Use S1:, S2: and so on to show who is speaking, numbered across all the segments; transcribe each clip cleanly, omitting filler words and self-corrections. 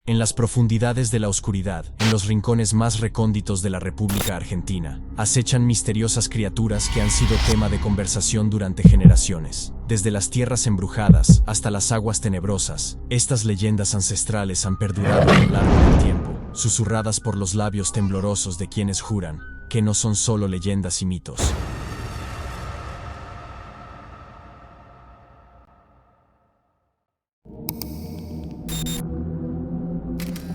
S1: En las profundidades de la oscuridad, en los rincones más recónditos de la República Argentina, acechan misteriosas criaturas que han sido tema de conversación durante generaciones. Desde las tierras embrujadas hasta las aguas tenebrosas, estas leyendas ancestrales han perdurado a lo largo del tiempo, susurradas por los labios temblorosos de quienes juran que no son solo leyendas y mitos.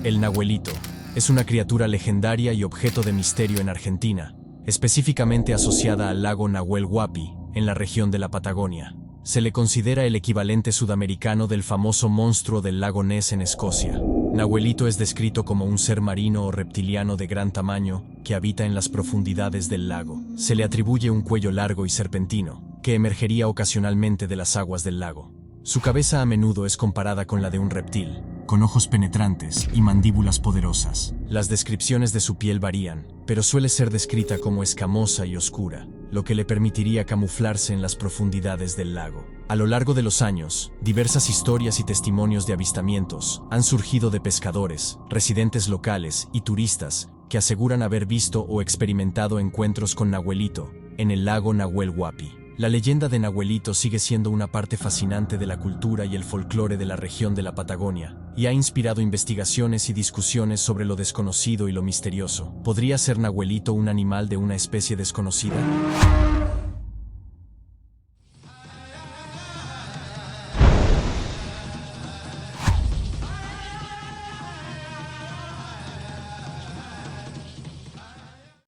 S1: El Nahuelito es una criatura legendaria y objeto de misterio en Argentina, específicamente asociada al lago Nahuel Huapi, en la región de la Patagonia. Se le considera el equivalente sudamericano del famoso monstruo del lago Ness en Escocia. Nahuelito es descrito como un ser marino o reptiliano de gran tamaño que habita en las profundidades del lago. Se le atribuye un cuello largo y serpentino, que emergería ocasionalmente de las aguas del lago. Su cabeza a menudo es comparada con la de un reptil, con ojos penetrantes y mandíbulas poderosas. Las descripciones de su piel varían, pero suele ser descrita como escamosa y oscura, lo que le permitiría camuflarse en las profundidades del lago. A lo largo de los años, diversas historias y testimonios de avistamientos han surgido de pescadores, residentes locales y turistas que aseguran haber visto o experimentado encuentros con Nahuelito en el lago Nahuel Huapi. La leyenda de Nahuelito sigue siendo una parte fascinante de la cultura y el folclore de la región de la Patagonia, y ha inspirado investigaciones y discusiones sobre lo desconocido y lo misterioso. ¿Podría ser Nahuelito un animal de una especie desconocida?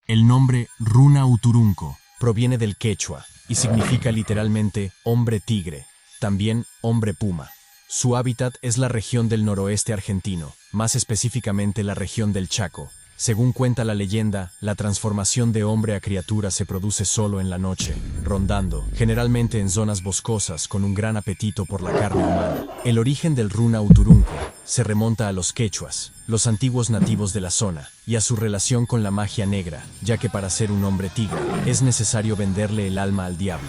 S1: El nombre Runa Uturunco proviene del quechua y significa literalmente hombre tigre, también hombre puma. Su hábitat es la región del noroeste argentino, más específicamente la región del Chaco. Según cuenta la leyenda, la transformación de hombre a criatura se produce solo en la noche, rondando, generalmente en zonas boscosas con un gran apetito por la carne humana. El origen del Runa Uturunco se remonta a los quechuas, los antiguos nativos de la zona, y a su relación con la magia negra, ya que para ser un hombre tigre es necesario venderle el alma al diablo.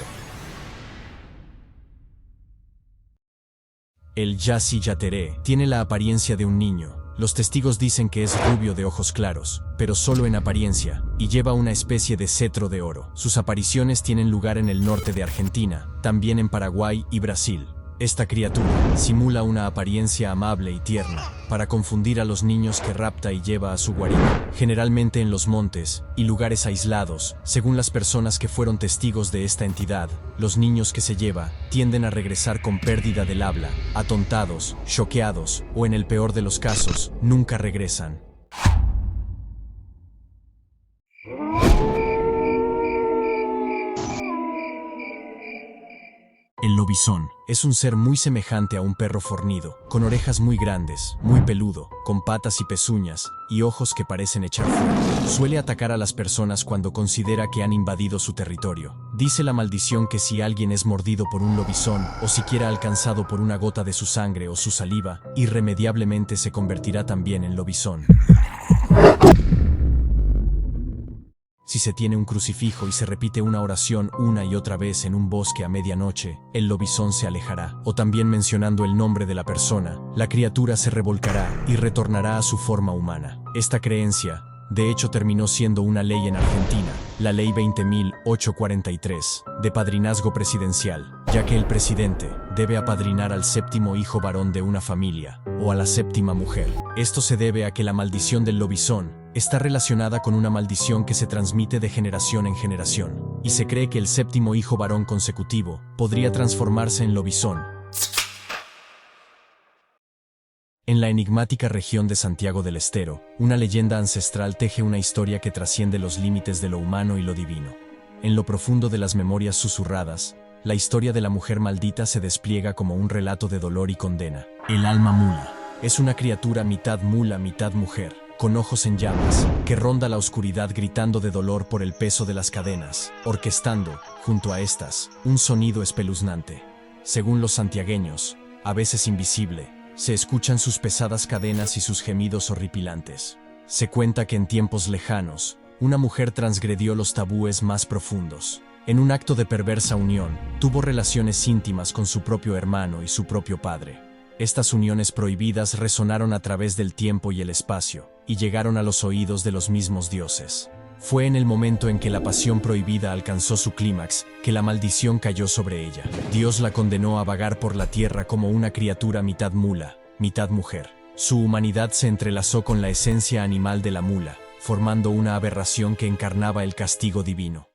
S1: El Yassi Yateré tiene la apariencia de un niño. Los testigos dicen que es rubio de ojos claros, pero solo en apariencia, y lleva una especie de cetro de oro. Sus apariciones tienen lugar en el norte de Argentina, también en Paraguay y Brasil. Esta criatura simula una apariencia amable y tierna para confundir a los niños que rapta y lleva a su guarida, generalmente en los montes y lugares aislados. Según las personas que fueron testigos de esta entidad, los niños que se lleva tienden a regresar con pérdida del habla, atontados, choqueados o, en el peor de los casos, nunca regresan. El lobizón es un ser muy semejante a un perro fornido, con orejas muy grandes, muy peludo, con patas y pezuñas, y ojos que parecen echar fuego. Suele atacar a las personas cuando considera que han invadido su territorio. Dice la maldición que si alguien es mordido por un lobizón, o siquiera alcanzado por una gota de su sangre o su saliva, irremediablemente se convertirá también en lobizón. Si se tiene un crucifijo y se repite una oración una y otra vez en un bosque a medianoche, el lobizón se alejará. O también mencionando el nombre de la persona, la criatura se revolcará y retornará a su forma humana. Esta creencia, de hecho, terminó siendo una ley en Argentina, la Ley 20.843, de padrinazgo presidencial, ya que el presidente debe apadrinar al séptimo hijo varón de una familia, o a la séptima mujer. Esto se debe a que la maldición del lobizón está relacionada con una maldición que se transmite de generación en generación, y se cree que el séptimo hijo varón consecutivo podría transformarse en lobizón. En la enigmática región de Santiago del Estero, una leyenda ancestral teje una historia que trasciende los límites de lo humano y lo divino. En lo profundo de las memorias susurradas, la historia de la mujer maldita se despliega como un relato de dolor y condena. El alma mula es una criatura mitad mula, mitad mujer, con ojos en llamas, que ronda la oscuridad gritando de dolor por el peso de las cadenas, orquestando, junto a estas, un sonido espeluznante. Según los santiagueños, a veces invisible, se escuchan sus pesadas cadenas y sus gemidos horripilantes. Se cuenta que en tiempos lejanos, una mujer transgredió los tabúes más profundos. En un acto de perversa unión, tuvo relaciones íntimas con su propio hermano y su propio padre. Estas uniones prohibidas resonaron a través del tiempo y el espacio, y llegaron a los oídos de los mismos dioses. Fue en el momento en que la pasión prohibida alcanzó su clímax, que la maldición cayó sobre ella. Dios la condenó a vagar por la tierra como una criatura mitad mula, mitad mujer. Su humanidad se entrelazó con la esencia animal de la mula, formando una aberración que encarnaba el castigo divino.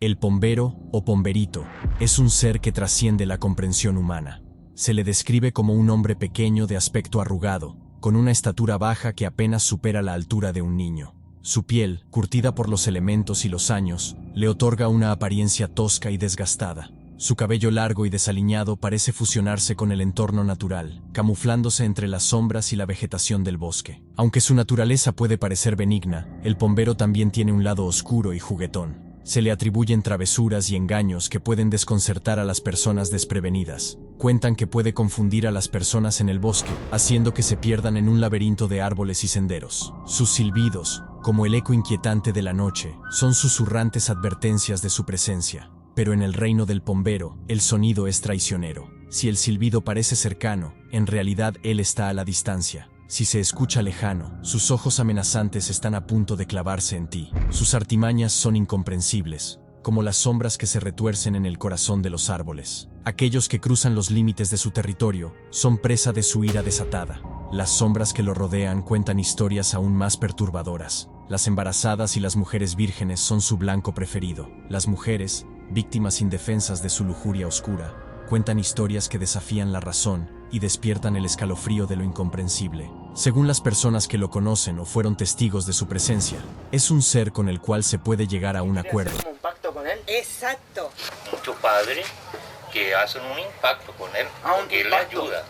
S1: El pombero, o pomberito, es un ser que trasciende la comprensión humana. Se le describe como un hombre pequeño de aspecto arrugado, con una estatura baja que apenas supera la altura de un niño. Su piel, curtida por los elementos y los años, le otorga una apariencia tosca y desgastada. Su cabello largo y desaliñado parece fusionarse con el entorno natural, camuflándose entre las sombras y la vegetación del bosque. Aunque su naturaleza puede parecer benigna, el pombero también tiene un lado oscuro y juguetón. Se le atribuyen travesuras y engaños que pueden desconcertar a las personas desprevenidas. Cuentan que puede confundir a las personas en el bosque, haciendo que se pierdan en un laberinto de árboles y senderos. Sus silbidos, como el eco inquietante de la noche, son susurrantes advertencias de su presencia. Pero en el reino del pombero, el sonido es traicionero. Si el silbido parece cercano, en realidad él está a la distancia. Si se escucha lejano, sus ojos amenazantes están a punto de clavarse en ti. Sus artimañas son incomprensibles, como las sombras que se retuercen en el corazón de los árboles. Aquellos que cruzan los límites de su territorio son presa de su ira desatada. Las sombras que lo rodean cuentan historias aún más perturbadoras. Las embarazadas y las mujeres vírgenes son su blanco preferido. Las mujeres, víctimas indefensas de su lujuria oscura, cuentan historias que desafían la razón y despiertan el escalofrío de lo incomprensible. Según las personas que lo conocen o fueron testigos de su presencia, es un ser con el cual se puede llegar a un acuerdo.
S2: ¿Hacer un pacto con él?
S3: Exacto.
S4: Muchos padres que hacen un impacto con él, porque él le ayuda.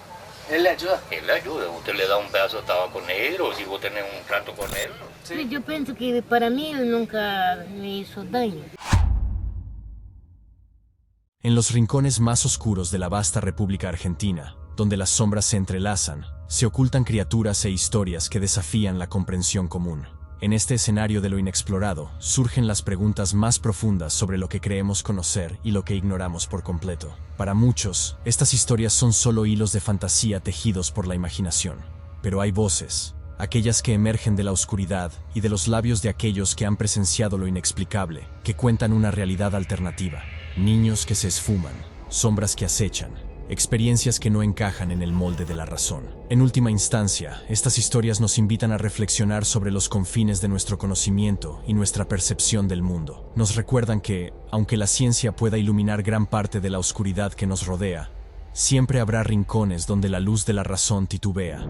S2: ¿Él le ayuda?
S4: Él le ayuda. Usted le da un pedazo de tabaco negro, si vos tenés un trato con él.
S3: Sí, yo pienso que para mí él nunca me hizo daño.
S1: En los rincones más oscuros de la vasta República Argentina, donde las sombras se entrelazan, se ocultan criaturas e historias que desafían la comprensión común. En este escenario de lo inexplorado, surgen las preguntas más profundas sobre lo que creemos conocer y lo que ignoramos por completo. Para muchos, estas historias son solo hilos de fantasía tejidos por la imaginación. Pero hay voces, aquellas que emergen de la oscuridad y de los labios de aquellos que han presenciado lo inexplicable, que cuentan una realidad alternativa. Niños que se esfuman, sombras que acechan, experiencias que no encajan en el molde de la razón. En última instancia, estas historias nos invitan a reflexionar sobre los confines de nuestro conocimiento y nuestra percepción del mundo. Nos recuerdan que, aunque la ciencia pueda iluminar gran parte de la oscuridad que nos rodea, siempre habrá rincones donde la luz de la razón titubea.